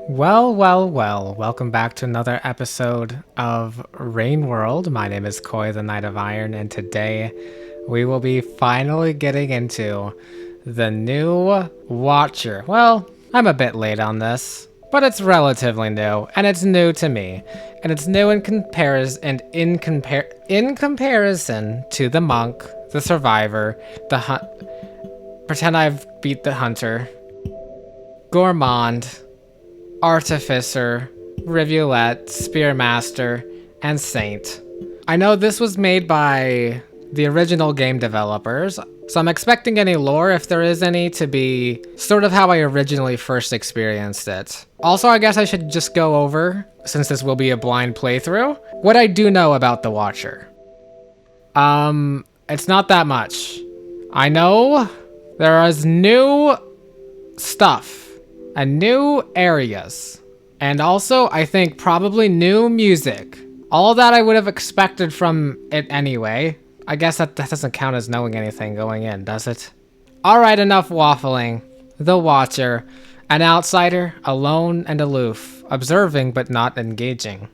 Well, well, well, welcome back to another episode of Rain World. My name is Koi, the Knight of Iron, and today we will be finally getting into the new Watcher. Well, I'm a bit late on this, but it's relatively new, and it's new to me. And it's new in comparison to the monk, the survivor, pretend I've beat the hunter, gourmand, artificer, rivulet, spearmaster, and saint. I know this was made by the original game developers, so I'm expecting any lore, if there is any, to be sort of how I originally first experienced it. Also, I guess I should just go over, since this will be a blind playthrough, what I do know about the Watcher. It's not that much. I know there is new stuff and new areas, and also I think probably new music. All that I would have expected from it anyway. I guess that doesn't count as knowing anything going in, does it? Alright, enough waffling. The Watcher, an outsider, alone and aloof, observing but not engaging.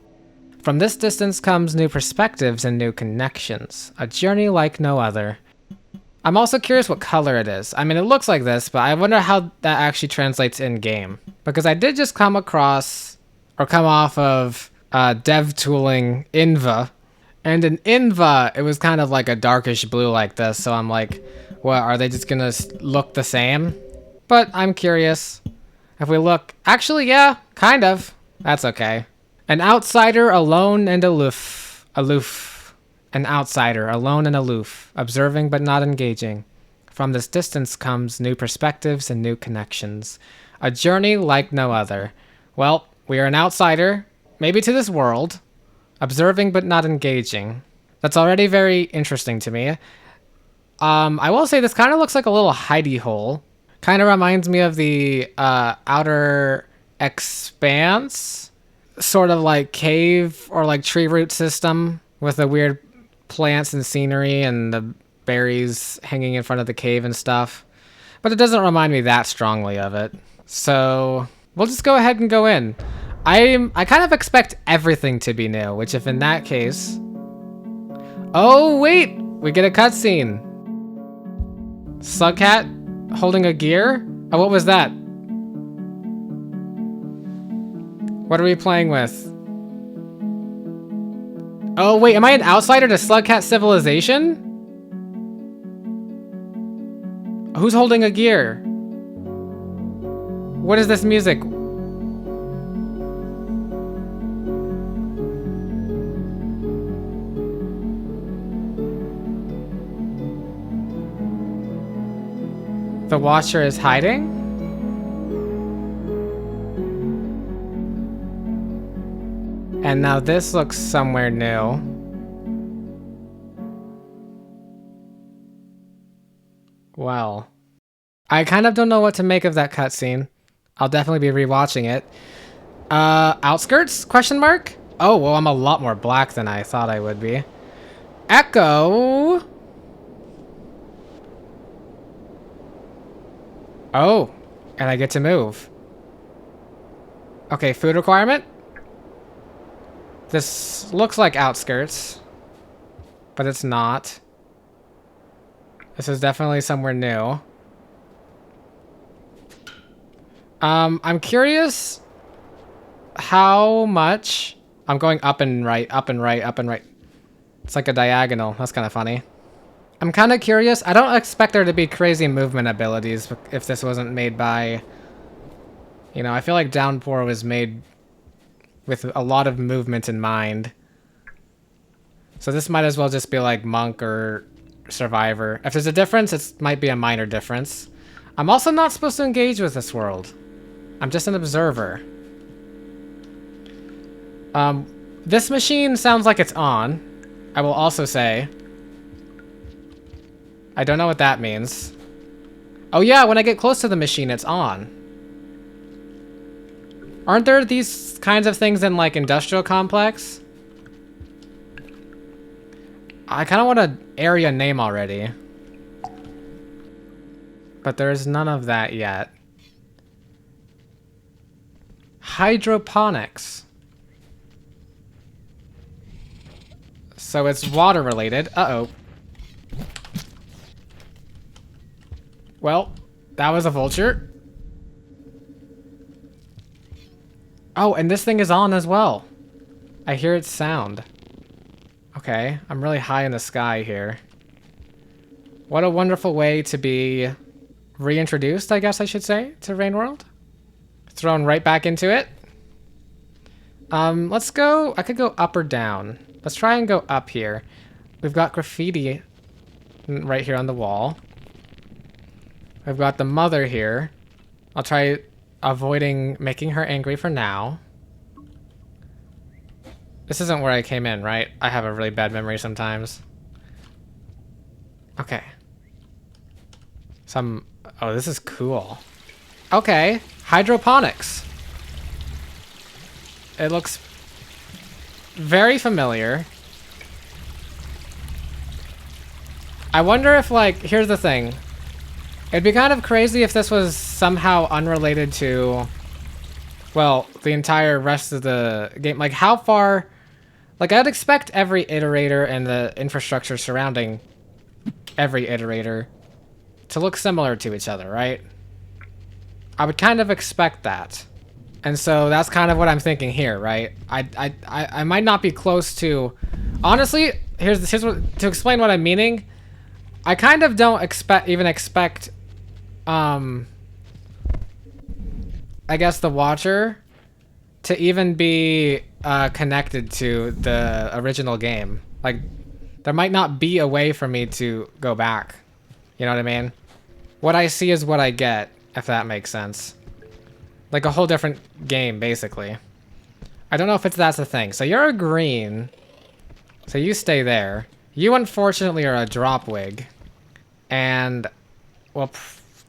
From this distance comes new perspectives and new connections, a journey like no other. I'm also curious what color it is. I mean, it looks like this, but I wonder how that actually translates in-game. Because I did just come off of dev tooling Inva. And in Inva, it was kind of like a darkish blue like this, so I'm like, what, are they just gonna look the same? But I'm curious. If we look, actually, yeah, kind of. That's okay. An outsider, alone and aloof. An outsider, alone and aloof, observing but not engaging. From this distance comes new perspectives and new connections. A journey like no other. Well, we are an outsider, maybe to this world, observing but not engaging. That's already very interesting to me. I will say this kind of looks like a little hidey hole. Kind of reminds me of the Outer Expanse, sort of like cave or like tree root system with the weird plants and scenery and the berries hanging in front of the cave and stuff. But it doesn't remind me that strongly of it. So we'll just go ahead and go in. I kind of expect everything to be new, which if in that case... Oh, wait! We get a cutscene. Slugcat holding a gear? Oh, what was that? What are we playing with? Oh, wait, am I an outsider to Slugcat civilization? Who's holding a gear? What is this music? The Watcher is hiding? And now this looks somewhere new. Well, I kind of don't know what to make of that cutscene. I'll definitely be rewatching it. Outskirts? Question mark? Oh, well, I'm a lot more black than I thought I would be. Echo! Oh, and I get to move. Okay, food requirement? This looks like outskirts, but it's not. This is definitely somewhere new. I'm curious how much... I'm going up and right, up and right, up and right. It's like a diagonal. That's kind of funny. I'm kind of curious. I don't expect there to be crazy movement abilities if this wasn't made by... You know, I feel like Downpour was made with a lot of movement in mind. So this might as well just be like Monk or Survivor. If there's a difference, it might be a minor difference. I'm also not supposed to engage with this world. I'm just an observer. This machine sounds like it's on. I will also say. I don't know what that means. Oh yeah, when I get close to the machine, it's on. Aren't there these kinds of things in, like, Industrial Complex? I kind of want an area name already. But there's none of that yet. Hydroponics. So it's water related. Uh-oh. Well, that was a vulture. Oh, and this thing is on as well. I hear its sound. Okay, I'm really high in the sky here. What a wonderful way to be reintroduced, I guess I should say, to Rain World. Thrown right back into it. Let's go, I could go up or down. Let's try and go up here. We've got graffiti right here on the wall. I've got the mother here. I'll try avoiding making her angry for now. This isn't where I came in, right? I have a really bad memory sometimes. Okay. Oh, this is cool. Okay, hydroponics. It looks very familiar. I wonder if, like, here's the thing. It'd be kind of crazy if this was somehow unrelated to, well, the entire rest of the game. Like, how far... Like, I'd expect every iterator and the infrastructure surrounding every iterator to look similar to each other, right? I would kind of expect that. And so that's kind of what I'm thinking here, right? I might not be close to... Honestly, here's what... To explain what I'm meaning, I kind of don't expect... I guess the Watcher to even be connected to the original game. Like, there might not be a way for me to go back. You know what I mean? What I see is what I get, if that makes sense. Like a whole different game, basically. I don't know if that's the thing. So you're a green. So you stay there. You, unfortunately, are a drop wig. And, well,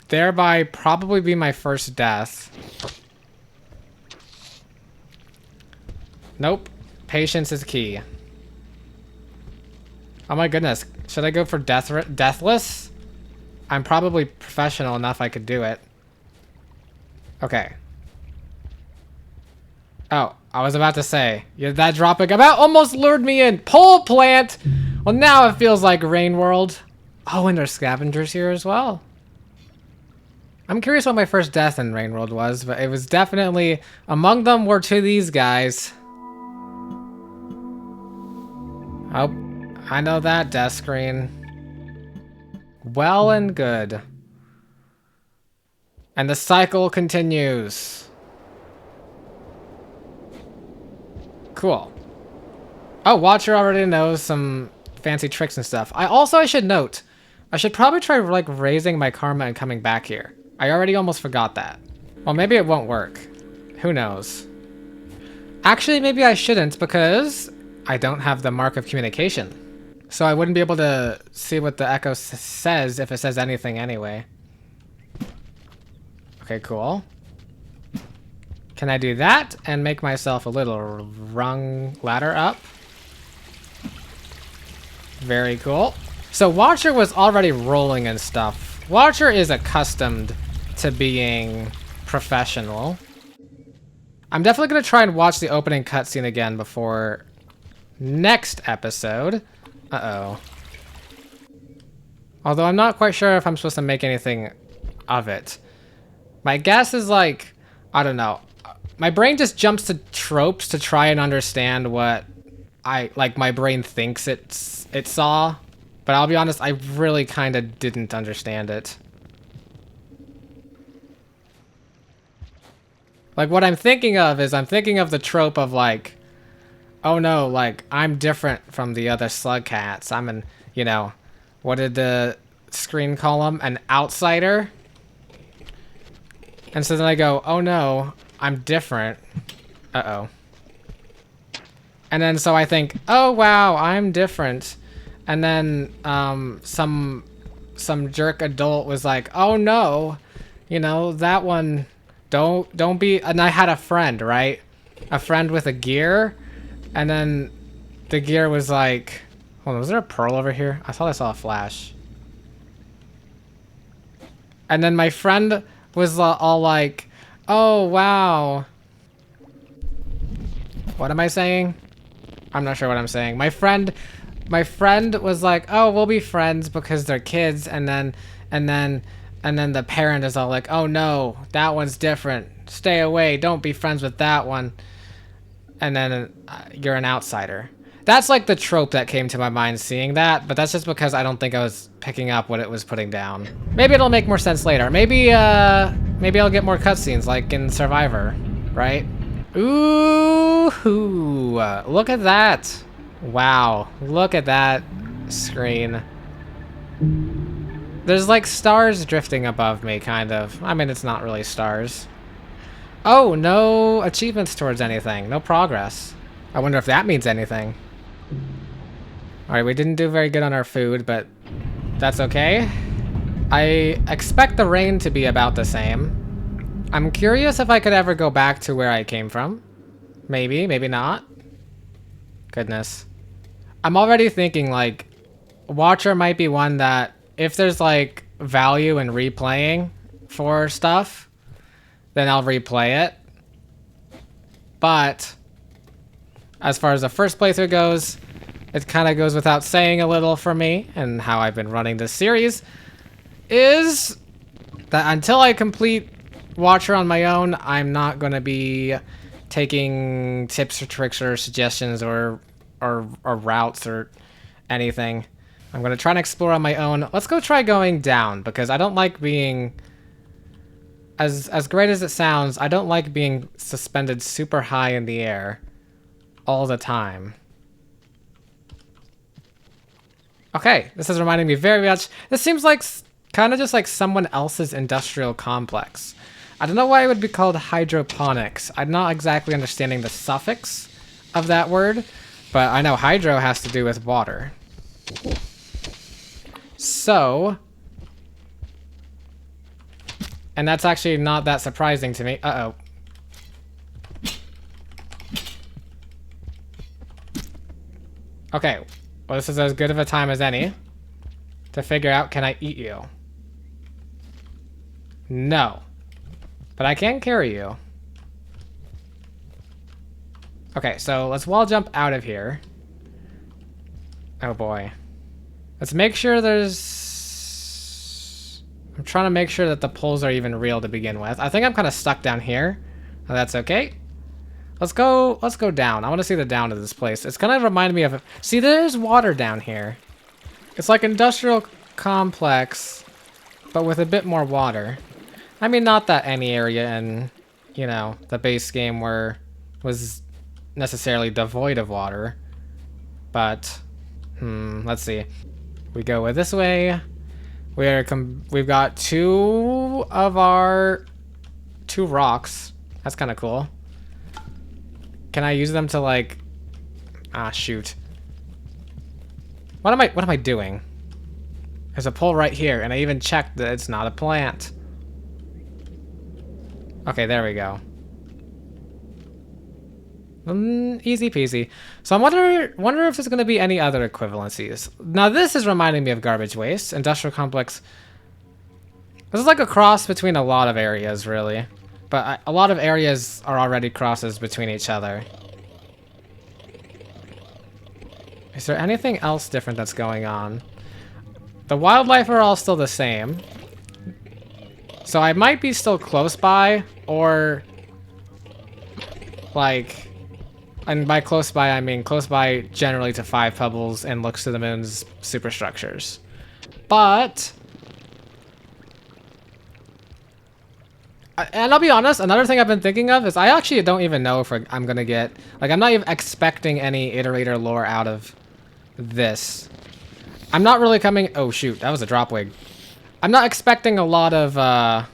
thereby probably be my first death. Nope. Patience is key. Oh my goodness. Should I go for deathless? I'm probably professional enough I could do it. Okay. Oh, I was about to say, yeah, that dropping about almost lured me in. Pole plant! Well, now it feels like Rain World. Oh, and there's scavengers here as well. I'm curious what my first death in Rain World was, but it was definitely... Among them were two of these guys. Oh, I know that death screen. Well and good. And the cycle continues. Cool. Oh, Watcher already knows some fancy tricks and stuff. I should note, I should probably try, like, raising my karma and coming back here. I already almost forgot that. Well, maybe it won't work. Who knows? Actually, maybe I shouldn't, because I don't have the mark of communication. So I wouldn't be able to see what the echo says if it says anything anyway. Okay, cool. Can I do that and make myself a little rung ladder up? Very cool. So Watcher was already rolling and stuff. Watcher is accustomed to being professional. I'm definitely going to try and watch the opening cutscene again before next episode. Uh-oh. Although I'm not quite sure if I'm supposed to make anything of it. My guess is, like, I don't know. My brain just jumps to tropes to try and understand what my brain thinks it saw. But I'll be honest, I really kind of didn't understand it. Like, what I'm thinking of is I'm thinking of the trope of, like, oh no, like, I'm different from the other slug cats. I'm an, you know, what did the screen call him? An outsider? And so then I go, oh no, I'm different. Uh-oh. And then so I think, oh wow, I'm different. And then some jerk adult was like, oh no, you know, that one, don't be, and I had a friend, right? A friend with a gear. And then the gear was like, hold on, was there a pearl over here? I thought I saw a flash. And then my friend was all like, oh wow, What am I saying? I'm not sure what I'm saying. My friend was like, "Oh, we'll be friends because they're kids," and then the parent is all like, "Oh no, that one's different. Stay away. Don't be friends with that one." And then you're an outsider. That's like the trope that came to my mind seeing that, but that's just because I don't think I was picking up what it was putting down. Maybe it'll make more sense later. Maybe I'll get more cutscenes like in Survivor, right? Ooh, look at that. Wow, look at that screen. There's like stars drifting above me, kind of. I mean, it's not really stars. Oh, no achievements towards anything. No progress. I wonder if that means anything. Alright, we didn't do very good on our food, but that's okay. I expect the rain to be about the same. I'm curious if I could ever go back to where I came from. Maybe, maybe not. Goodness. I'm already thinking, like, Watcher might be one that, if there's, like, value in replaying for stuff, then I'll replay it. But as far as the first playthrough goes, it kind of goes without saying a little for me, and how I've been running this series, is that until I complete Watcher on my own, I'm not going to be taking tips or tricks or suggestions or routes or anything. I'm going to try and explore on my own. Let's go try going down, because I don't like being... As great as it sounds, I don't like being suspended super high in the air all the time. Okay, this is reminding me very much... This seems like kind of just like someone else's industrial complex. I don't know why it would be called hydroponics. I'm not exactly understanding the suffix of that word, but I know hydro has to do with water. So... And that's actually not that surprising to me. Uh-oh. Okay. Well, this is as good of a time as any to figure out, can I eat you? No. But I can carry you. Okay, so let's wall jump out of here. Oh boy. Let's make sure there's... I'm trying to make sure that the poles are even real to begin with. I think I'm kind of stuck down here. Oh, that's okay. Let's go down. I want to see the down of this place. It's kind of reminded me of... See, there's water down here. It's like industrial complex, but with a bit more water. I mean, not that any area in, you know, the base game was necessarily devoid of water. But, let's see. We go this way. We've got two rocks. That's kind of cool. Can I use them to like... Ah, shoot. What am I doing? There's a pole right here, and I even checked that it's not a plant. Okay, there we go. Easy peasy. So I wonder if there's going to be any other equivalencies. Now this is reminding me of garbage waste, industrial complex. This is like a cross between a lot of areas, really. But a lot of areas are already crosses between each other. Is there anything else different that's going on? The wildlife are all still the same. So I might be still close by, or... like... And by close by, I mean close by generally to 5 pebbles and looks to the moon's superstructures. But... And I'll be honest, another thing I've been thinking of is I actually don't even know if I'm gonna get... Like, I'm not even expecting any iterator lore out of this. I'm not really coming... Oh, shoot. That was a drop wig. I'm not expecting a lot of,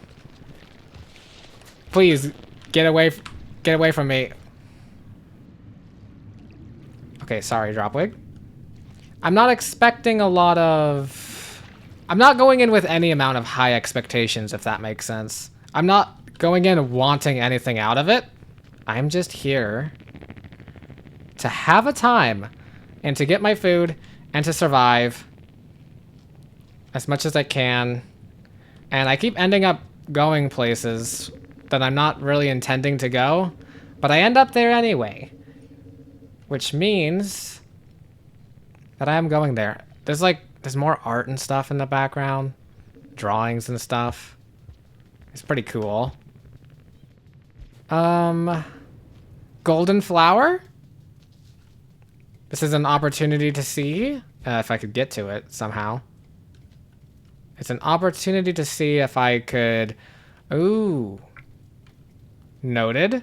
Please, get away from me. Okay, sorry, Dropwig. I'm not expecting a lot of... I'm not going in with any amount of high expectations, if that makes sense. I'm not going in wanting anything out of it. I'm just here to have a time and to get my food and to survive as much as I can. And I keep ending up going places that I'm not really intending to go, but I end up there anyway. which means that I am going there. There's more art and stuff in the background, drawings and stuff. It's pretty cool. Golden flower? This is an opportunity to see, if I could get to it somehow. It's an opportunity to see if I could... Ooh. Noted.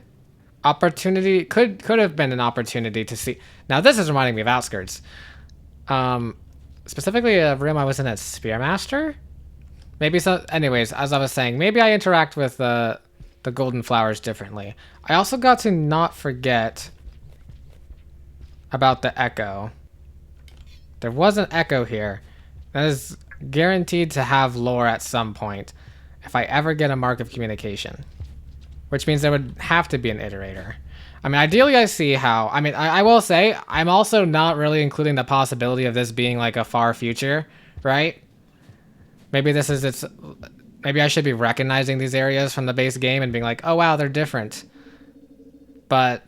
Opportunity, could have been an opportunity to see. Now this is reminding me of Outskirts. Specifically a room I was in at Spearmaster? Maybe so, anyways, as I was saying, maybe I interact with the golden flowers differently. I also got to not forget about the echo. There was an echo here. That is guaranteed to have lore at some point if I ever get a mark of communication. Which means there would have to be an iterator. I mean, ideally I see how... I mean, I will say, I'm also not really including the possibility of this being like a far future, right? Maybe this is its... Maybe I should be recognizing these areas from the base game and being like, oh wow, they're different. But...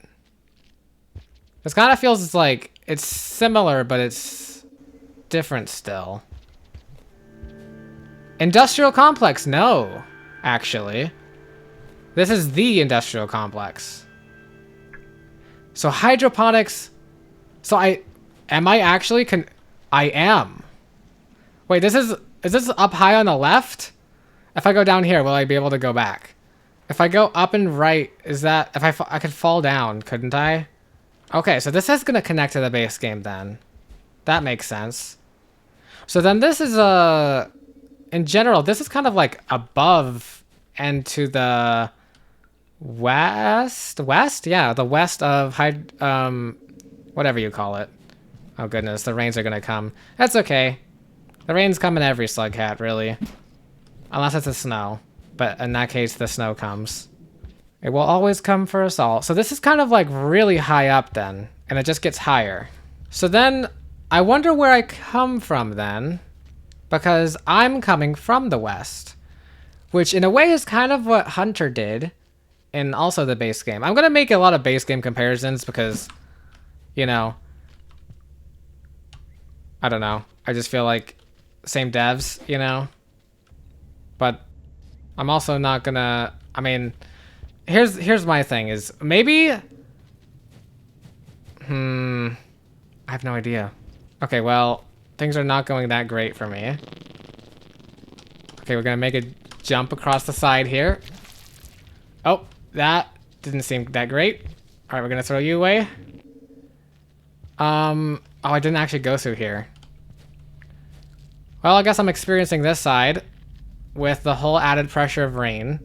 This kind of feels like it's similar, but it's different still. Industrial complex, no, actually. This is the industrial complex. So hydroponics, so am I actually I am. Wait, is this up high on the left? If I go down here, will I be able to go back? If I go up and right, is that, if I could fall down, couldn't I? Okay, so this is gonna connect to the base game then. That makes sense. So then this is in general, this is kind of like above and to the west? Yeah, the west of whatever you call it. Oh goodness, the rains are gonna come. That's okay. The rains come in every slug hat, really. Unless it's a snow. But in that case, the snow comes. It will always come for us all. So this is kind of like really high up then, and it just gets higher. So then I wonder where I come from then, because I'm coming from the west, which in a way is kind of what Hunter did in also the base game. I'm going to make a lot of base game comparisons because, you know, I don't know. I just feel like same devs, you know, but I'm also not gonna, I mean, here's my thing is maybe, I have no idea. Okay, well, things are not going that great for me. Okay, we're gonna make a jump across the side here. Oh, that didn't seem that great. All right, we're gonna throw you away. Oh, I didn't actually go through here. Well, I guess I'm experiencing this side with the whole added pressure of rain.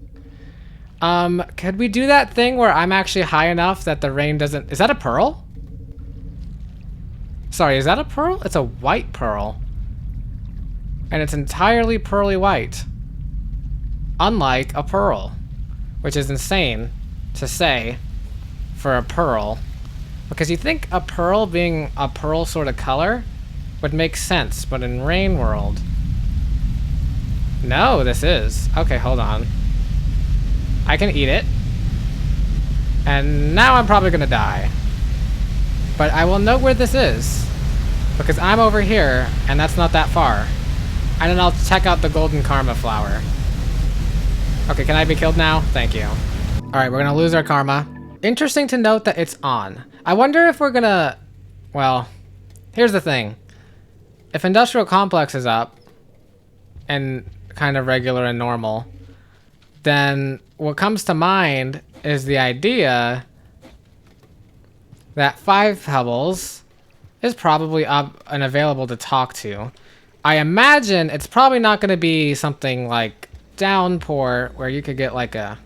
Could we do that thing where I'm actually high enough that the rain doesn't... Is that a pearl? Sorry, is that a pearl? It's a white pearl. And it's entirely pearly white. Unlike a pearl. Which is insane to say for a pearl. Because you think a pearl being a pearl sort of color would make sense, but in Rain World... No, this is. Okay, hold on. I can eat it. And now I'm probably gonna die. But I will know where this is. Because I'm over here, and that's not that far. And then I'll check out the golden karma flower. Okay, can I be killed now? Thank you. Alright, we're gonna lose our karma. Interesting to note that it's on. I wonder if we're gonna... Well, here's the thing. If Industrial Complex is up, and kind of regular and normal, then what comes to mind is the idea that 5 Pebbles is probably up and available to talk to. I imagine it's probably not going to be something like Downpour where you could get like a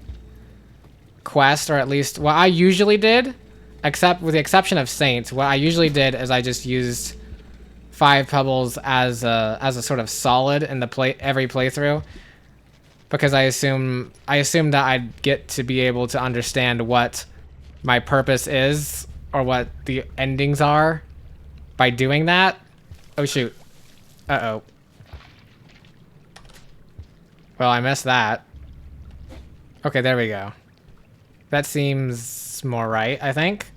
quest, or at least what I usually did, except with the exception of Saints. What I usually did is I just used 5 Pebbles as a sort of solid in the every playthrough, because I assumed that I'd get to be able to understand what my purpose is or what the endings are by doing that. Oh shoot. Uh-oh. Well, I missed that. Okay, there we go. That seems more right, I think.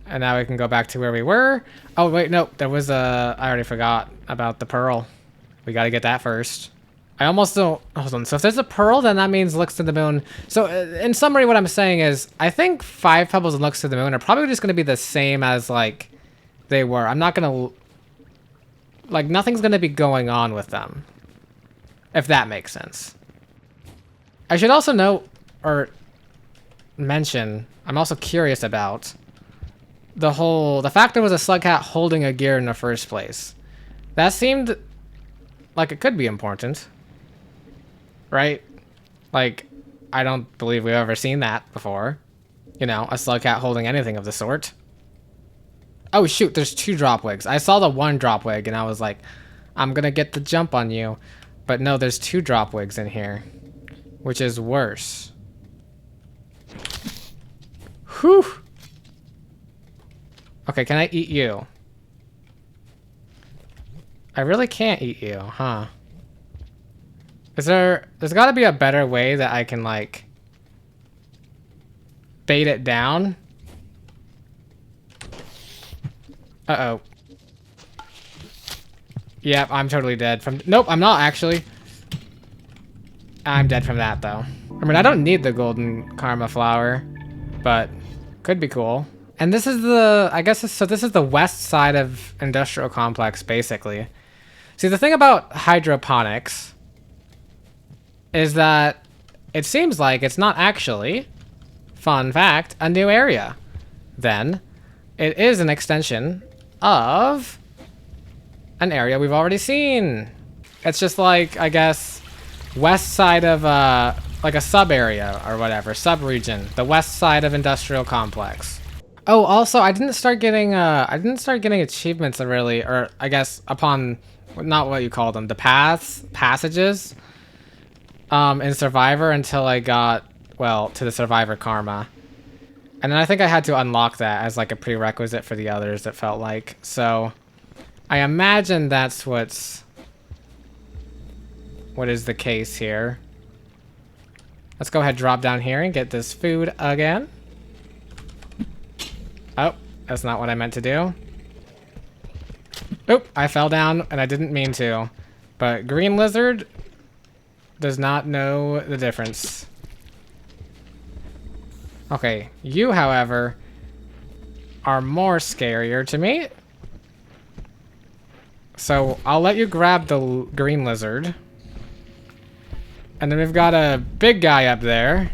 And now we can go back to where we were. Oh, wait, no. There was a... I already forgot about the pearl. We gotta get that first. I almost don't... Hold on. So if there's a pearl, then that means looks to the moon. So in summary, what I'm saying is I think 5 pebbles and looks to the moon are probably just going to be the same as, like, they were. I'm not going to... Like, nothing's going to be going on with them. If that makes sense. I should also note, or mention, I'm also curious about the fact there was a slug cat holding a gear in the first place. That seemed like it could be important. Right? Like, I don't believe we've ever seen that before. You know, a slug cat holding anything of the sort. Oh shoot, there's 2 drop wigs. I saw the 1 drop wig and I was like, I'm gonna get the jump on you. But no, there's 2 drop wigs in here. Which is worse. Whew! Okay, can I eat you? I really can't eat you, huh? There's gotta be a better way that I can, like, bait it down. Uh-oh. Yep, I'm totally dead from... Nope, I'm not, actually. I'm dead from that, though. I mean, I don't need the golden karma flower, but could be cool. And this is the... I guess... So this is the west side of industrial complex, basically. See, the thing about hydroponics is that it seems like it's not actually, fun fact, a new area. Then, it is an extension of an area we've already seen. It's just like, I guess, west side of like a sub area or whatever, sub region, the west side of industrial complex. Oh, also, I didn't start getting achievements really, or I guess upon, not what you call them, the passages in Survivor until I got, well, to the Survivor karma. And then I think I had to unlock that as like a prerequisite for the others, it felt like. So I imagine that's what is the case here. Let's go ahead, drop down here and get this food again. Oh, that's not what I meant to do. Oop, I fell down and I didn't mean to. But green lizard does not know the difference. Okay, you, however, are more scarier to me. So I'll let you grab the green lizard. And then we've got a big guy up there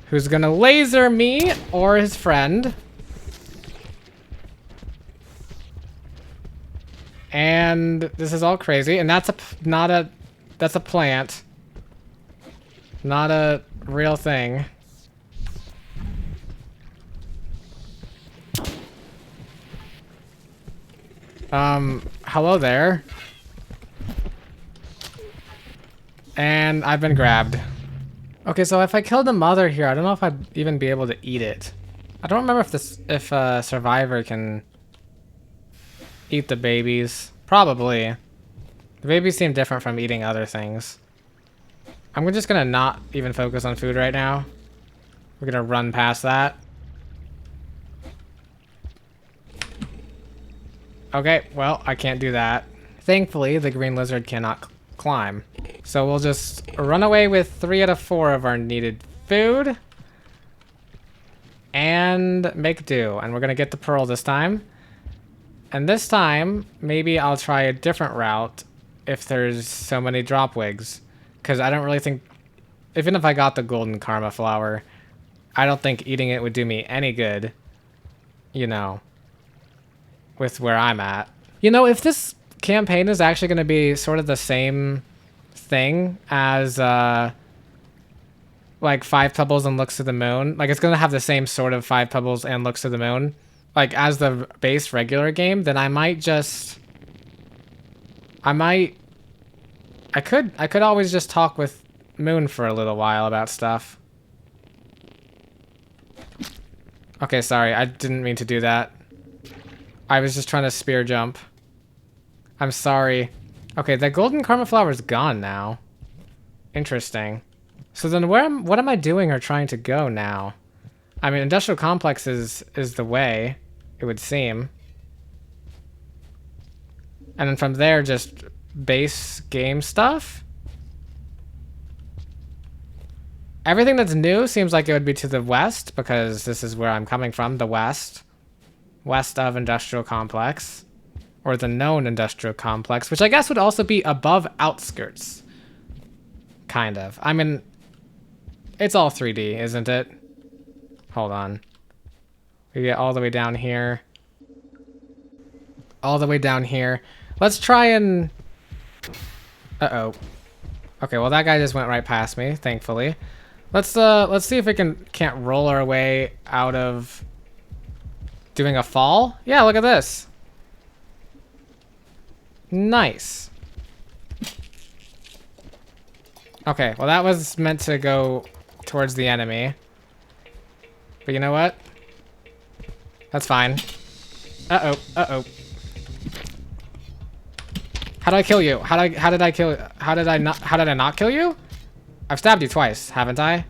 who's gonna laser me or his friend. And this is all crazy. And that's that's a plant. Not a real thing. Hello there. And I've been grabbed. Okay, so if I killed the mother here, I don't know if I'd even be able to eat it. I don't remember if Survivor can eat the babies. Probably. The babies seem different from eating other things. I'm just gonna not even focus on food right now. We're gonna run past that. Okay, well, I can't do that. Thankfully, the green lizard cannot climb. So we'll just run away with 3 out of 4 of our needed food. And make do. And we're gonna get the pearl this time. And this time, maybe I'll try a different route if there's so many drop wigs. Because I don't really think... Even if I got the golden karma flower, I don't think eating it would do me any good. You know. With where I'm at. You know, if this campaign is actually going to be sort of the same thing as like 5 pebbles and looks to the moon, like it's going to have the same sort of 5 pebbles and looks to the moon, like as the base regular game, then I could always just talk with Moon for a little while about stuff. Okay, sorry, I didn't mean to do that. I was just trying to spear jump. I'm sorry. Okay, the golden karma flower is gone now. Interesting. So then what am I doing or trying to go now? I mean, industrial complex is the way, it would seem. And then from there, just base game stuff. Everything that's new seems like it would be to the west, because this is where I'm coming from, the west. West of industrial complex. Or the known industrial complex, which I guess would also be above outskirts. Kind of. I mean, it's all 3D, isn't it? Hold on. We get all the way down here. All the way down here. Let's try and... Uh-oh. Okay, well that guy just went right past me, thankfully. Let's see if we can't roll our way out of doing a fall. Yeah, look at this. Nice. Okay, well that was meant to go towards the enemy. But you know what? That's fine. Uh-oh, uh-oh. How did I kill you? How did I not kill you? I've stabbed you twice, haven't I?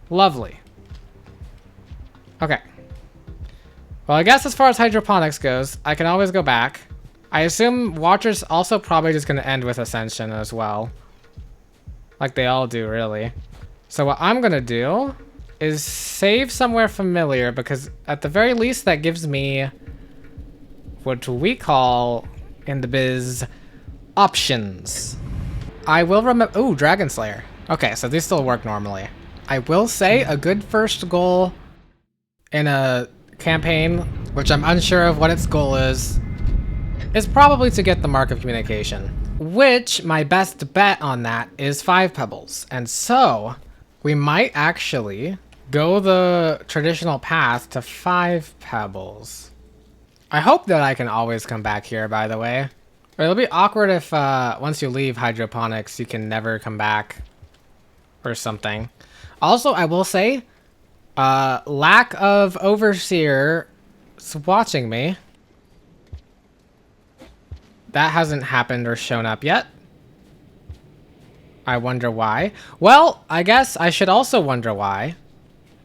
Lovely. Okay. Well, I guess as far as hydroponics goes, I can always go back. I assume Watcher's also probably just gonna end with Ascension as well. Like they all do, really. So what I'm gonna do is save somewhere familiar, because at the very least that gives me what we call in the biz options. I will remember. Ooh, Dragon Slayer. Okay, so these still work normally. I will say a good first goal in a campaign, which I'm unsure of what its goal is probably to get the Mark of Communication. Which, my best bet on that is 5 pebbles. And so, we might actually go the traditional path to 5 pebbles. I hope that I can always come back here, by the way. It'll be awkward if once you leave hydroponics, you can never come back or something. Also, I will say, lack of overseer watching me. That hasn't happened or shown up yet. I wonder why. Well, I guess I should also wonder why.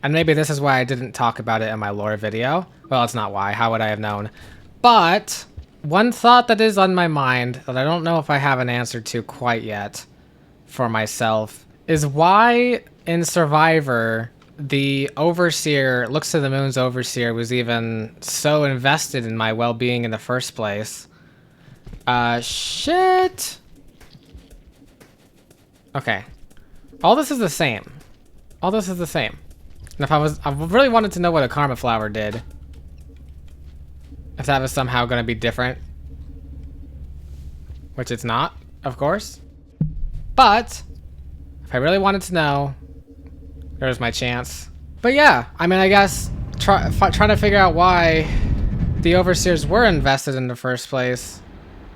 And maybe this is why I didn't talk about it in my lore video. Well, it's not why. How would I have known? But one thought that is on my mind that I don't know if I have an answer to quite yet for myself is why in Survivor the Overseer, Looks to the Moon's Overseer, was even so invested in my well-being in the first place. Shit. Okay. All this is the same. All this is the same. And if I really wanted to know what a Karma Flower did. If that was somehow going to be different. Which it's not, of course. But, if I really wanted to know, there's my chance. But yeah, I mean, I guess trying to figure out why the Overseers were invested in the first place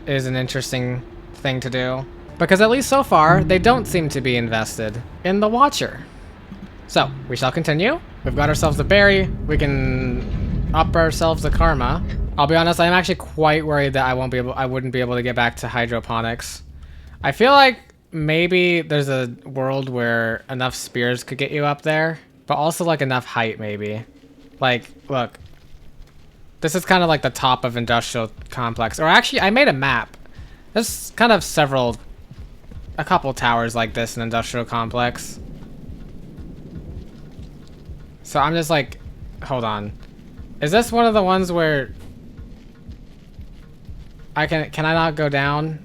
is an interesting thing to do. Because at least so far, they don't seem to be invested in the Watcher. So, we shall continue. We've got ourselves a berry. We can up ourselves a karma. I'll be honest, I'm actually quite worried that I wouldn't be able to get back to hydroponics. I feel like maybe there's a world where enough spears could get you up there, but also like enough height maybe. Like, look. This is kind of like the top of industrial complex. Or actually, I made a map. There's kind of a couple towers like this in industrial complex. So I'm just like, hold on. Is this one of the ones where can I not go down?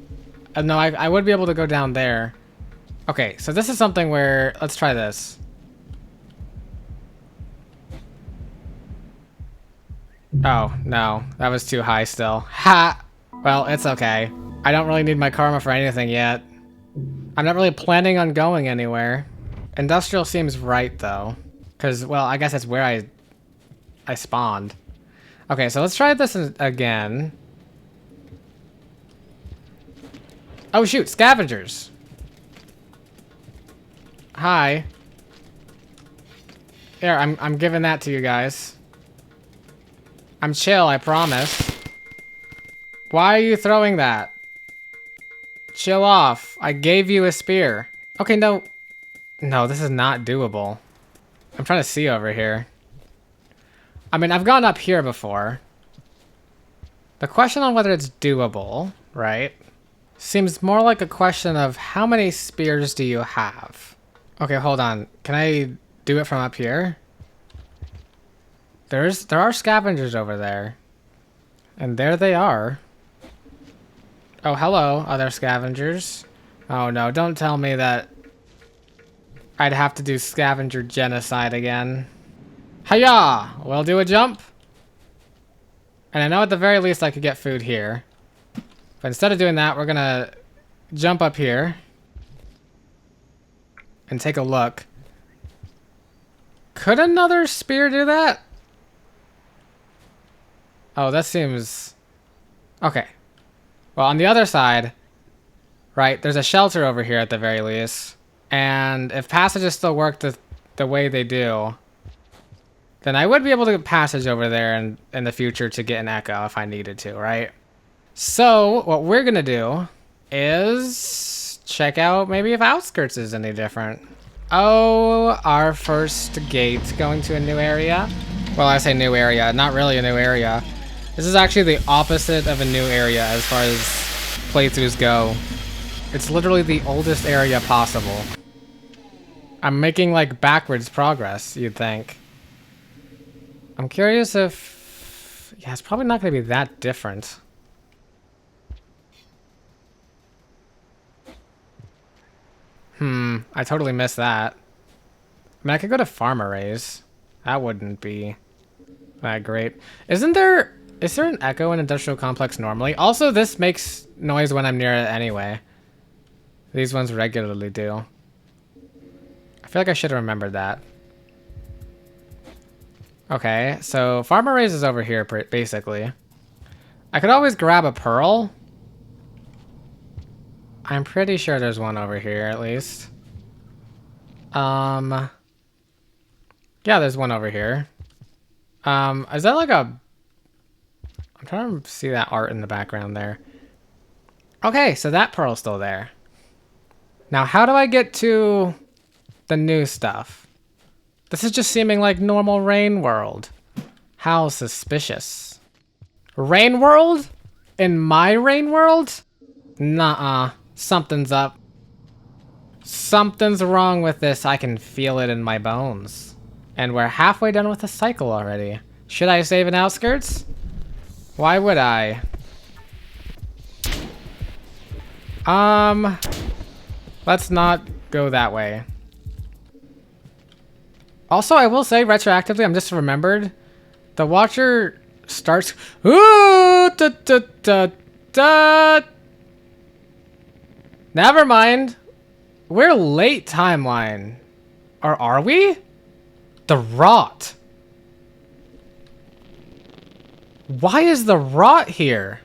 No, I would be able to go down there. Okay, so this is something where, let's try this. Oh, no, that was too high still. Ha! Well, it's okay. I don't really need my karma for anything yet. I'm not really planning on going anywhere. Industrial seems right though. Cause, well, I guess that's where I spawned. Okay, so let's try this again. Oh shoot, scavengers. Hi. Here, I'm giving that to you guys. I'm chill, I promise. Why are you throwing that? Chill off. I gave you a spear. Okay, no. No, this is not doable. I'm trying to see over here. I mean, I've gone up here before. The question on whether it's doable, right, seems more like a question of how many spears do you have? Okay, hold on. Can I do it from up here? There are scavengers over there. And there they are. Oh, hello, other scavengers. Oh no, don't tell me that I'd have to do scavenger genocide again. Hiya! We'll do a jump. And I know at the very least I could get food here. But instead of doing that, we're gonna jump up here. And take a look. Could another spear do that? Oh, that seems... Okay. Well, on the other side, right, there's a shelter over here at the very least. And if passages still work the way they do, then I would be able to get passage over there in the future to get an echo if I needed to, right? So, what we're gonna do is check out maybe if outskirts is any different. Oh, our first gate going to a new area. Well, I say new area, not really a new area. This is actually the opposite of a new area as far as playthroughs go. It's literally the oldest area possible. I'm making like backwards progress, you'd think. I'm curious if... Yeah, it's probably not going to be that different. I totally missed that. I mean, I could go to farm arrays. That wouldn't be that great. Is there an echo in industrial complex normally? Also, this makes noise when I'm near it anyway. These ones regularly do. I feel like I should have remembered that. Okay, so farm arrays is over here, basically. I could always grab a pearl. I'm pretty sure there's one over here, at least. Yeah, there's one over here. Is that like a... I'm trying to see that art in the background there. Okay, so that pearl's still there. Now, how do I get to the new stuff? This is just seeming like normal rain world. How suspicious. Rain world? In my rain world? Nuh-uh. Something's up. Something's wrong with this. I can feel it in my bones. And we're halfway done with the cycle already. Should I save in outskirts? Why would I? Let's not go that way. Also, I will say retroactively, I'm just remembered, the watcher starts. Ooh, da, da, da, da. Never mind. We're late timeline. Or are we? The rot. Why is the rot here?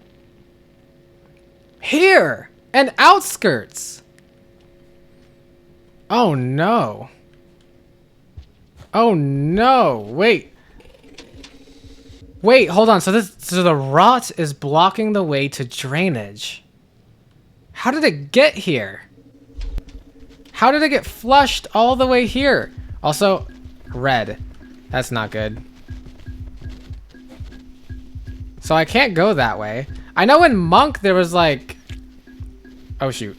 Here! And outskirts! Oh no. Oh no. Wait. Wait, hold on. So the rot is blocking the way to drainage. How did it get here? How did it get flushed all the way here? Also, red. That's not good. So I can't go that way. I know in Monk there was like... Oh shoot.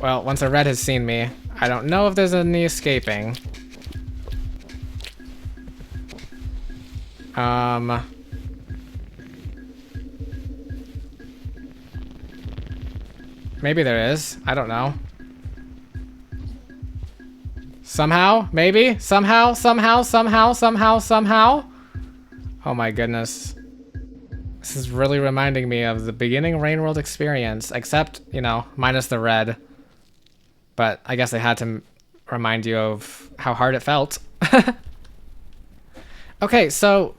Well, once a red has seen me, I don't know if there's any escaping. Maybe there is. I don't know. Somehow? Maybe? Somehow? Oh my goodness. This is really reminding me of the beginning Rain World experience, except, you know, minus the red. But I guess I had to remind you of how hard it felt. Okay, so...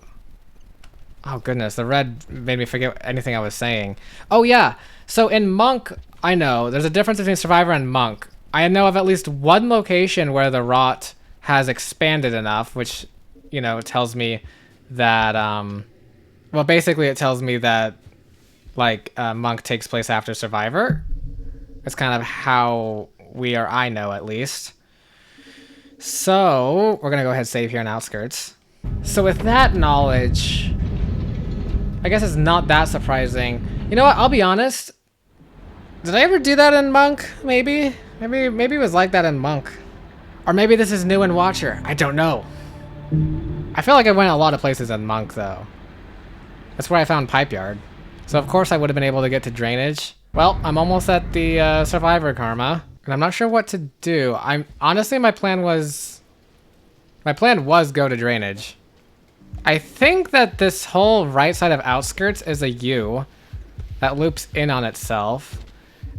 Oh goodness, the red made me forget anything I was saying. Oh yeah, so in Monk, I know, there's a difference between Survivor and Monk. I know of at least one location where the rot has expanded enough, which, you know, tells me that, well, basically it tells me that, like, Monk takes place after Survivor. It's kind of how I know, at least. So, we're gonna go ahead and save here in Outskirts. So with that knowledge, I guess it's not that surprising. You know what? I'll be honest. Did I ever do that in Monk? Maybe it was like that in Monk. Or maybe this is new in Watcher. I don't know. I feel like I went a lot of places in Monk, though. That's where I found Pipe Yard. So of course I would have been able to get to Drainage. Well, I'm almost at the Survivor Karma. And I'm not sure what to do. Honestly, my plan was go to Drainage. I think that this whole right side of Outskirts is a U that loops in on itself.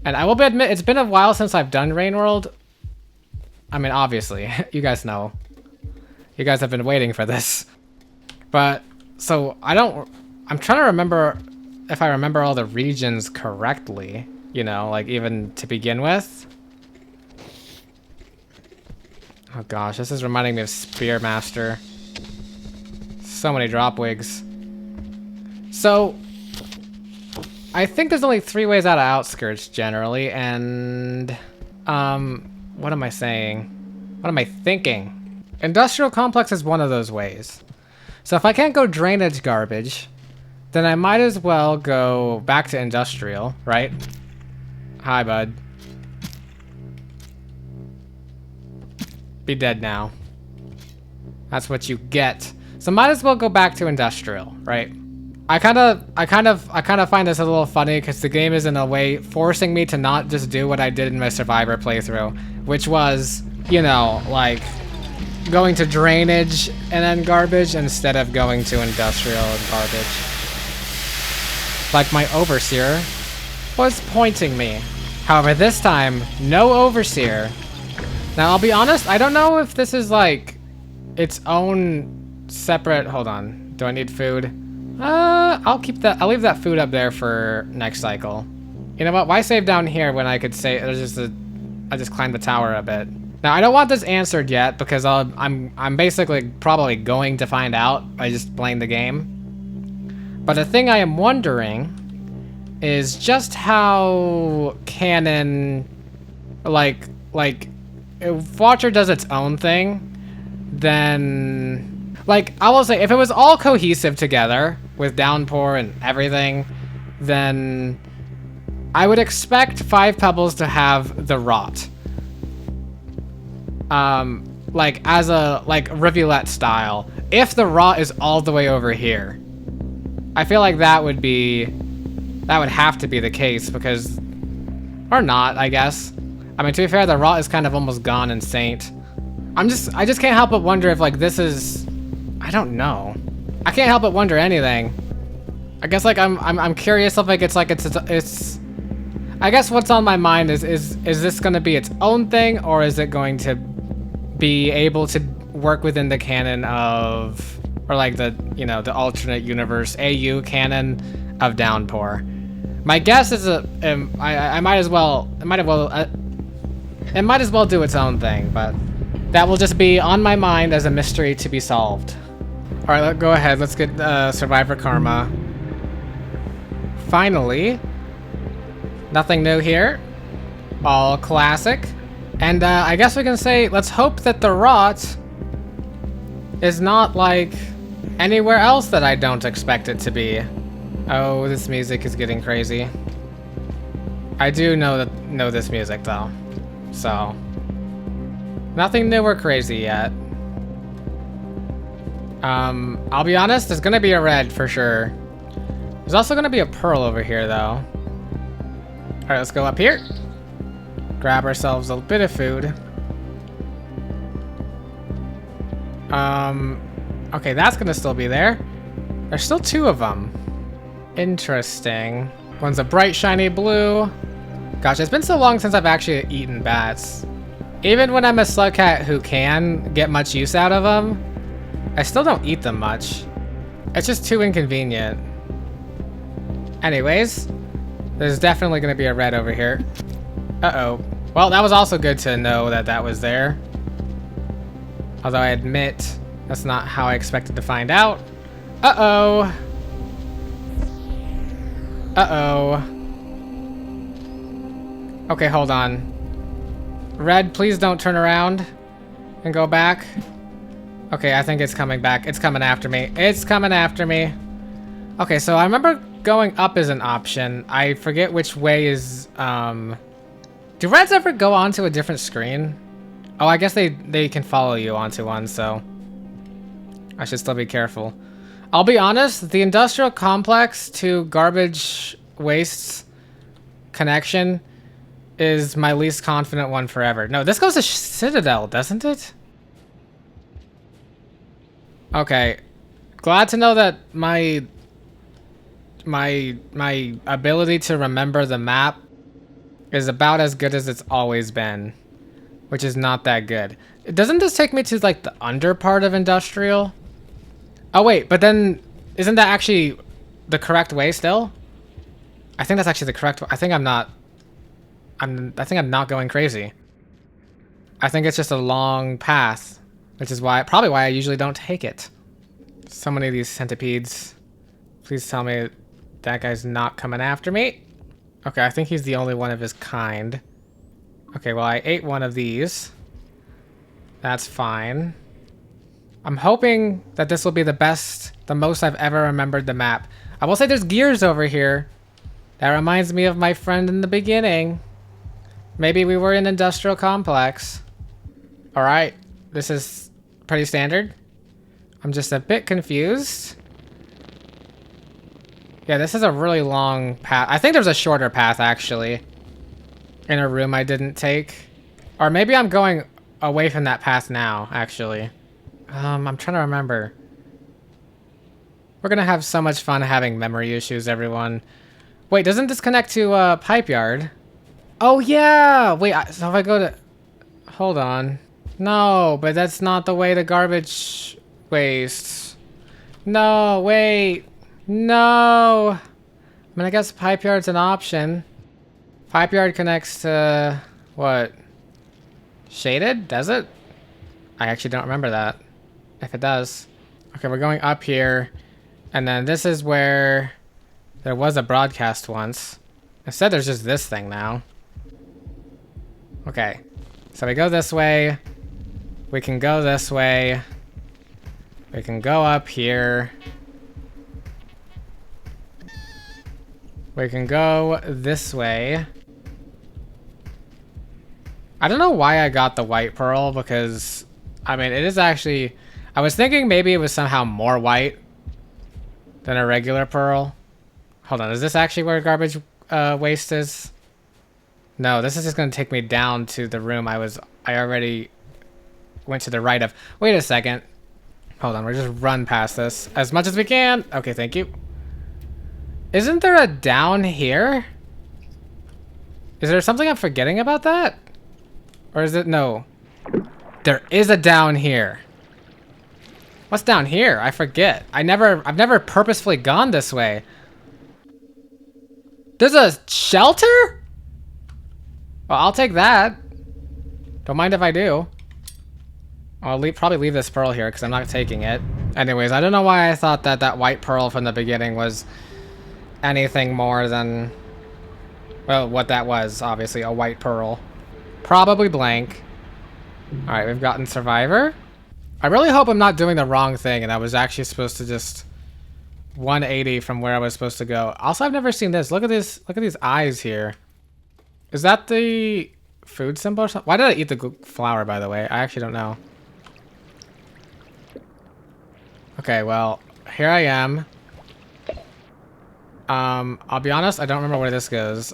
And I will admit, it's been a while since I've done Rain World. I mean, obviously, you guys know. You guys have been waiting for this. But, so, I'm trying to remember if I remember all the regions correctly. You know, like even to begin with. Oh gosh, this is reminding me of Spearmaster. So many drop wigs. So, I think there's only 3 ways out of Outskirts generally, and what am I saying? What am I thinking? Industrial Complex is one of those ways. So if I can't go Drainage Garbage, then I might as well go back to Industrial, right? Hi, bud. Be dead now. That's what you get. So might as well go back to Industrial, right? I kind of find this a little funny because the game is in a way forcing me to not just do what I did in my Survivor playthrough, which was, you know, like going to Drainage and then Garbage instead of going to Industrial and Garbage. Like my Overseer was pointing me. However, this time, no Overseer. Now, I'll be honest, I don't know if this is like its own separate, hold on, do I need food? I'll leave that food up there for next cycle. You know what, why save down here when I could say, I just climbed the tower a bit. Now, I don't want this answered yet because I'm basically probably going to find out by just playing the game. But the thing I am wondering is just how canon, like, if Watcher does its own thing, then, like, I will say, if it was all cohesive together with Downpour and everything, then I would expect Five Pebbles to have the Rot. Like, as a, like, rivulet style. If the Rot is all the way over here, I feel like that would have to be the case because, or not, I guess. I mean, to be fair, the Rot is kind of almost gone in Saint. I just can't help but wonder if, like, this is, I don't know. I can't help but wonder anything. I guess, like, I'm curious if, like, it's I guess what's on my mind is this gonna be its own thing, or is it going to be able to work within the canon of, or like the, you know, the alternate universe AU canon of Downpour? My guess is it might as well do its own thing, but that will just be on my mind as a mystery to be solved. All right, go ahead. Let's get Survivor Karma. Finally. Nothing new here. All classic. And I guess we can say, let's hope that the Rot is not like anywhere else that I don't expect it to be. Oh, this music is getting crazy. I do know this music though. So, nothing new or crazy yet. I'll be honest, there's gonna be a red for sure. There's also gonna be a pearl over here though. All right, let's go up here. Grab ourselves a bit of food. Okay, that's gonna still be there. There's still 2 of them. Interesting. One's a bright, shiny blue. Gosh, it's been so long since I've actually eaten bats. Even when I'm a slug cat who can get much use out of them, I still don't eat them much. It's just too inconvenient. Anyways, there's definitely gonna be a red over here. Uh-oh. Well, that was also good to know that that was there. Although I admit, that's not how I expected to find out. Uh-oh. Uh-oh. Okay, hold on. Red, please don't turn around and go back. Okay, I think it's coming back. It's coming after me. It's coming after me. Okay, so I remember going up is an option. I forget which way is, Do reds ever go onto a different screen? Oh, I guess they can follow you onto one, so I should still be careful. I'll be honest, the industrial complex to garbage wastes connection is my least confident one forever. No, this goes to Citadel, doesn't it? Okay. Glad to know that my ability to remember the map is about as good as it's always been, which is not that good. Doesn't this take me to like the under part of industrial? Oh wait, but then isn't that actually the correct way still? I think that's actually the correct way. I think I'm not going crazy. I think it's just a long path, which is probably why I usually don't take it. So many of these centipedes. Please tell me that guy's not coming after me. Okay, I think he's the only one of his kind. Okay, well, I ate one of these. That's fine. I'm hoping that this will be the most I've ever remembered the map. I will say there's gears over here. That reminds me of my friend in the beginning. Maybe we were in industrial complex. All right, this is pretty standard. I'm just a bit confused. Yeah, this is a really long path. I think there's a shorter path, actually, in a room I didn't take. Or maybe I'm going away from that path now, actually. I'm trying to remember. We're gonna have so much fun having memory issues, everyone. Wait, doesn't this connect to Pipe Yard? Oh, yeah! Wait, so if I go to... Hold on. No, but that's not the way to garbage waste. No, wait. No! I mean, I guess Pipe Yard's an option. Pipe Yard connects to... what? Shaded? Does it? I actually don't remember that. If it does. Okay, we're going up here. And then this is where... there was a broadcast once. Instead, there's just this thing now. Okay. So we go this way. We can go this way. We can go up here. We can go this way. I don't know why I got the white pearl, because, I mean, it is actually... I was thinking maybe it was somehow more white than a regular pearl. Hold on, is this actually where garbage waste is? No, this is just going to take me down to the room I already went to the right of. Wait a second. Hold on, we'll just run past this as much as we can. Okay, thank you. Isn't there a down here? Is there something I'm forgetting about that? Or is it... no. There is a down here. What's down here? I forget. I've never purposefully gone this way. There's a shelter? Well, I'll take that. Don't mind if I do. I'll probably leave this pearl here because I'm not taking it. Anyways, I don't know why I thought that that white pearl from the beginning was anything more than... well, what that was, obviously, a white pearl. Probably blank. Alright, we've gotten Survivor. I really hope I'm not doing the wrong thing and I was actually supposed to just 180 from where I was supposed to go. Also, I've never seen this. Look at this. Look at these eyes here. Is that the food symbol or something? Why did I eat the flower, by the way? I actually don't know. Okay, well, here I am. I'll be honest, I don't remember where this goes.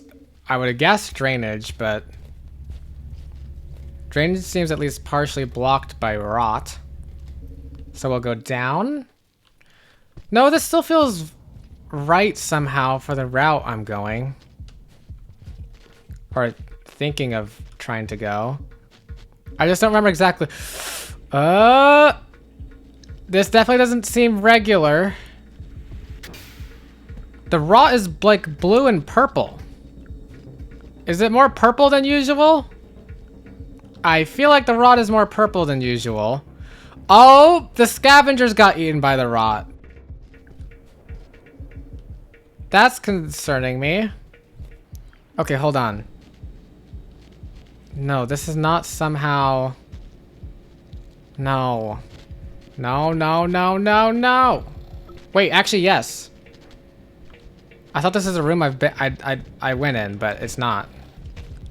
I would have guessed drainage, but... drainage seems at least partially blocked by rot. So we'll go down. No, this still feels right somehow for the route I'm going. Or thinking of trying to go. I just don't remember exactly. This definitely doesn't seem regular. The rot is like blue and purple. Is it more purple than usual? I feel like the rot is more purple than usual. Oh, the scavengers got eaten by the rot. That's concerning me. Okay, hold on. No, this is not somehow... no. No, no, no, no, no. Wait, actually, yes. I thought this is a room I went in, but it's not.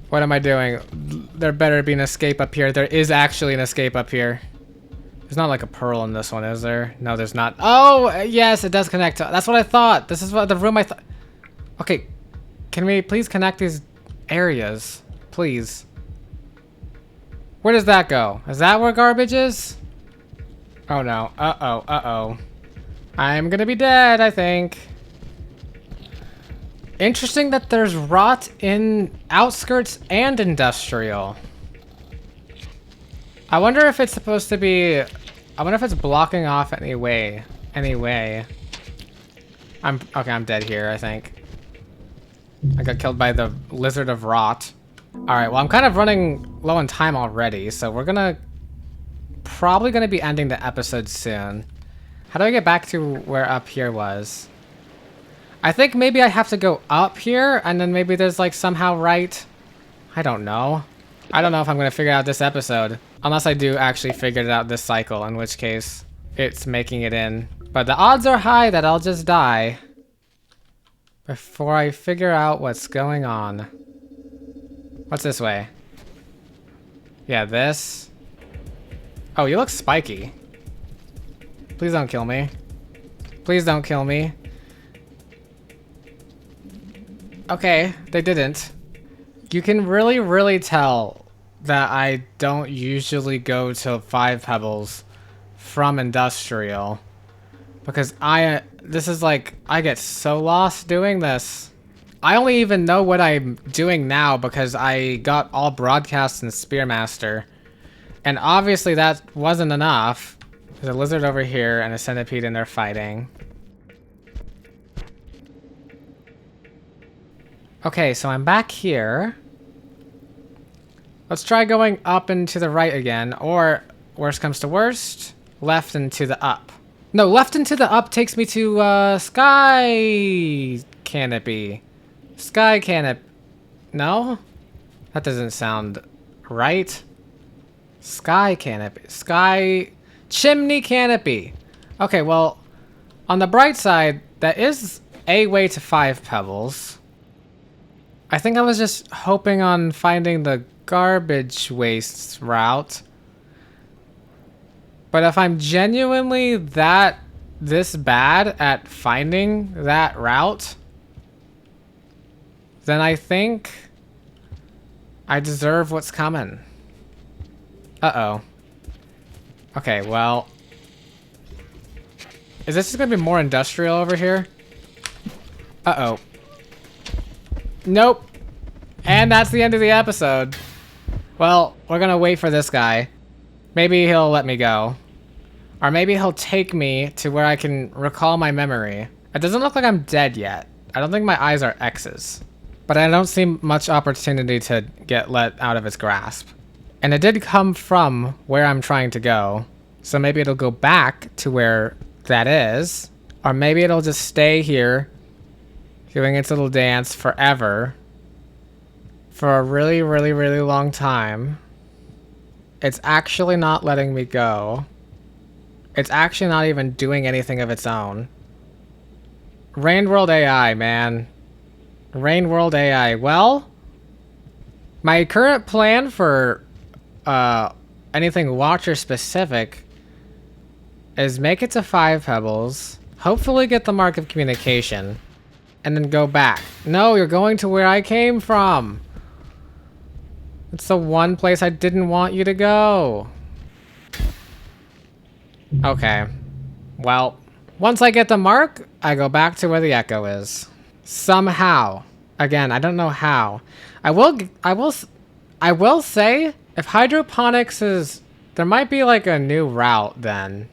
What am I doing? There better be an escape up here. There is actually an escape up here. There's not like a pearl in this one, is there? No, there's not. Oh, yes, it does connect to... That's what I thought. This is what the room I thought... Okay, can we please connect these areas? Please. Where does that go? Is that where garbage is? Oh no. Uh-oh, uh-oh. I'm gonna be dead, I think. Interesting that there's rot in outskirts and industrial. I wonder if it's supposed to be... I wonder if it's blocking off any way. Okay, I'm dead here, I think. I got killed by the lizard of rot. Alright, well, I'm kind of running low on time already, so we're probably gonna be ending the episode soon. How do I get back to where up here was? I think maybe I have to go up here, and then maybe there's like somehow right. I don't know. I don't know if I'm gonna figure out this episode. Unless I do actually figure it out this cycle, in which case it's making it in. But the odds are high that I'll just die before I figure out what's going on. What's this way? Yeah, this. Oh, you look spiky. Please don't kill me. Please don't kill me. Okay, they didn't. You can really, really tell that I don't usually go to 5 pebbles from industrial. Because this is like, I get so lost doing this. I only even know what I'm doing now because I got all broadcasts and Spearmaster. And obviously that wasn't enough. There's a lizard over here and a centipede and they're fighting. Okay, so I'm back here. Let's try going up and to the right again, or worst comes to worst, left and to the up. No, left and to the up takes me to sky canopy. Sky canopy. No? That doesn't sound right. Sky canopy. Sky chimney canopy. Okay, well, on the bright side, that is a way to 5 pebbles. I think I was just hoping on finding the garbage waste route. But if I'm genuinely this bad at finding that route, then I think I deserve what's coming. Uh-oh. Okay, well, is this just gonna be more industrial over here? Uh-oh. Nope. And that's the end of the episode. Well, we're gonna wait for this guy. Maybe he'll let me go. Or maybe he'll take me to where I can recall my memory. It doesn't look like I'm dead yet. I don't think my eyes are X's. But I don't see much opportunity to get let out of its grasp. And it did come from where I'm trying to go. So maybe it'll go back to where that is. Or maybe it'll just stay here doing its little dance forever. For a really, really, really long time. It's actually not letting me go. It's actually not even doing anything of its own. Rain World AI, man. Rain World AI. Well, my current plan for anything Watcher specific is make it to 5 pebbles, hopefully get the Mark of Communication, and then go back. No, you're going to where I came from. It's the one place I didn't want you to go. Okay. Well, once I get the mark, I go back to where the echo is. Somehow. Again, I don't know how. I will say, if hydroponics is... There might be like a new route then.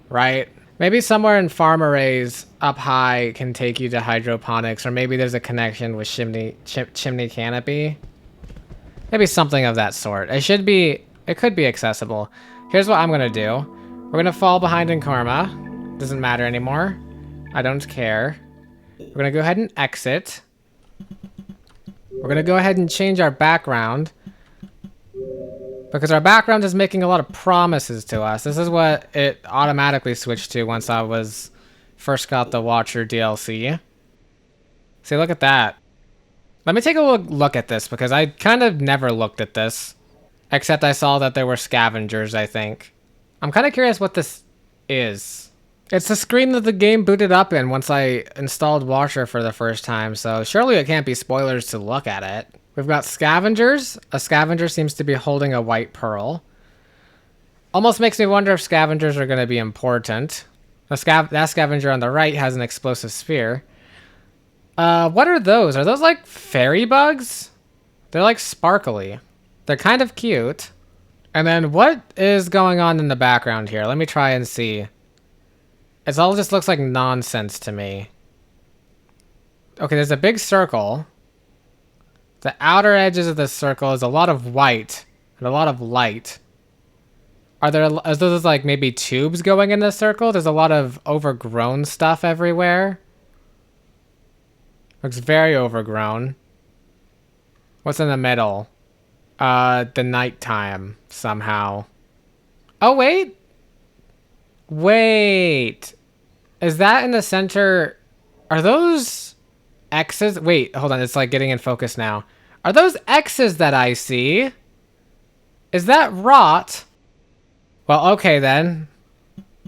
Right? Maybe somewhere in farm arrays up high can take you to hydroponics, or maybe there's a connection with chimney canopy. Maybe something of that sort. It could be accessible. Here's what I'm gonna do. We're gonna fall behind in karma. Doesn't matter anymore. I don't care. We're gonna go ahead and exit. We're gonna go ahead and change our background. Because our background is making a lot of promises to us. This is what it automatically switched to once I was first got the Watcher DLC. See, look at that. Let me take a look at this because I kind of never looked at this. Except I saw that there were scavengers, I think. I'm kind of curious what this is. It's the screen that the game booted up in once I installed Watcher for the first time, so surely it can't be spoilers to look at it. We've got scavengers. A scavenger seems to be holding a white pearl. Almost makes me wonder if scavengers are going to be important. That scavenger on the right has an explosive sphere. What are those? Are those like fairy bugs? They're like sparkly. They're kind of cute. And then what is going on in the background here? Let me try and see. It all just looks like nonsense to me. Okay, there's a big circle. The outer edges of this circle is a lot of white and a lot of light. Are those like maybe tubes going in this circle? There's a lot of overgrown stuff everywhere. Looks very overgrown. What's in the middle? The nighttime somehow. Oh, wait. Wait. Is that in the center? Are those X's? Wait, hold on. It's like getting in focus now. Are those X's that I see? Is that rot? Well, okay then.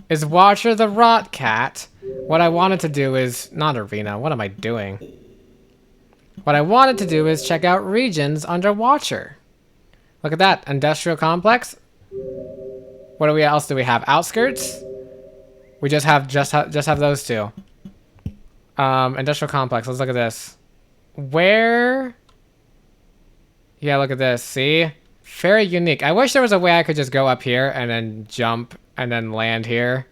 Is Watcher the rot cat? What I wanted to do is... Not arena. What am I doing? What I wanted to do is check out regions under Watcher. Look at that. Industrial complex. What else do we have? Outskirts? We just have those two. Industrial complex. Let's look at this. Where? Yeah, look at this. See? Very unique. I wish there was a way I could just go up here and then jump and then land here.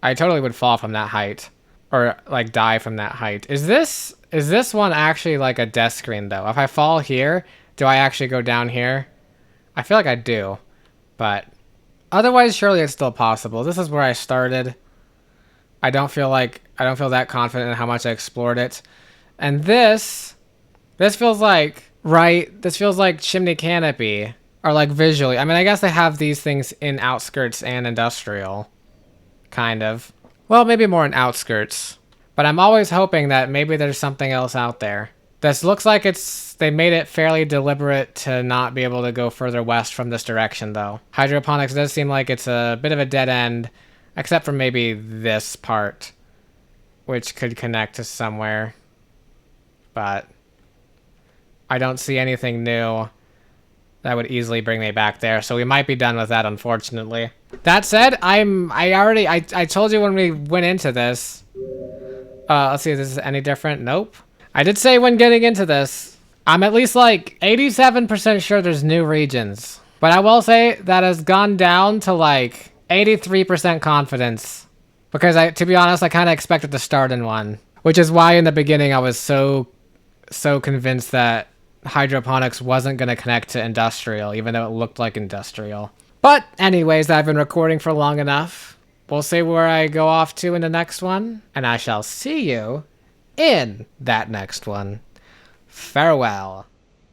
I totally would fall from that height. Or like die from that height. Is this one actually like a death screen though? If I fall here, do I actually go down here? I feel like I do. But otherwise, surely it's still possible. This is where I started. I don't feel that confident in how much I explored it. And this feels like, right? This feels like Chimney Canopy. Or like visually. I mean, I guess they have these things in Outskirts and Industrial. Kind of. Well, maybe more in Outskirts. But I'm always hoping that maybe there's something else out there. This looks like they made it fairly deliberate to not be able to go further west from this direction, though. Hydroponics does seem like it's a bit of a dead end, except for maybe this part, which could connect to somewhere. But I don't see anything new that would easily bring me back there, so we might be done with that, unfortunately. That said, I told you when we went into this. Let's see if this is any different. Nope. I did say when getting into this, I'm at least like 87% sure there's new regions. But I will say that has gone down to like 83% confidence. Because to be honest, I kind of expected to start in one. Which is why in the beginning I was so convinced that Hydroponics wasn't going to connect to Industrial, even though it looked like Industrial. But anyways, I've been recording for long enough. We'll see where I go off to in the next one. And I shall see you in that next one. Farewell.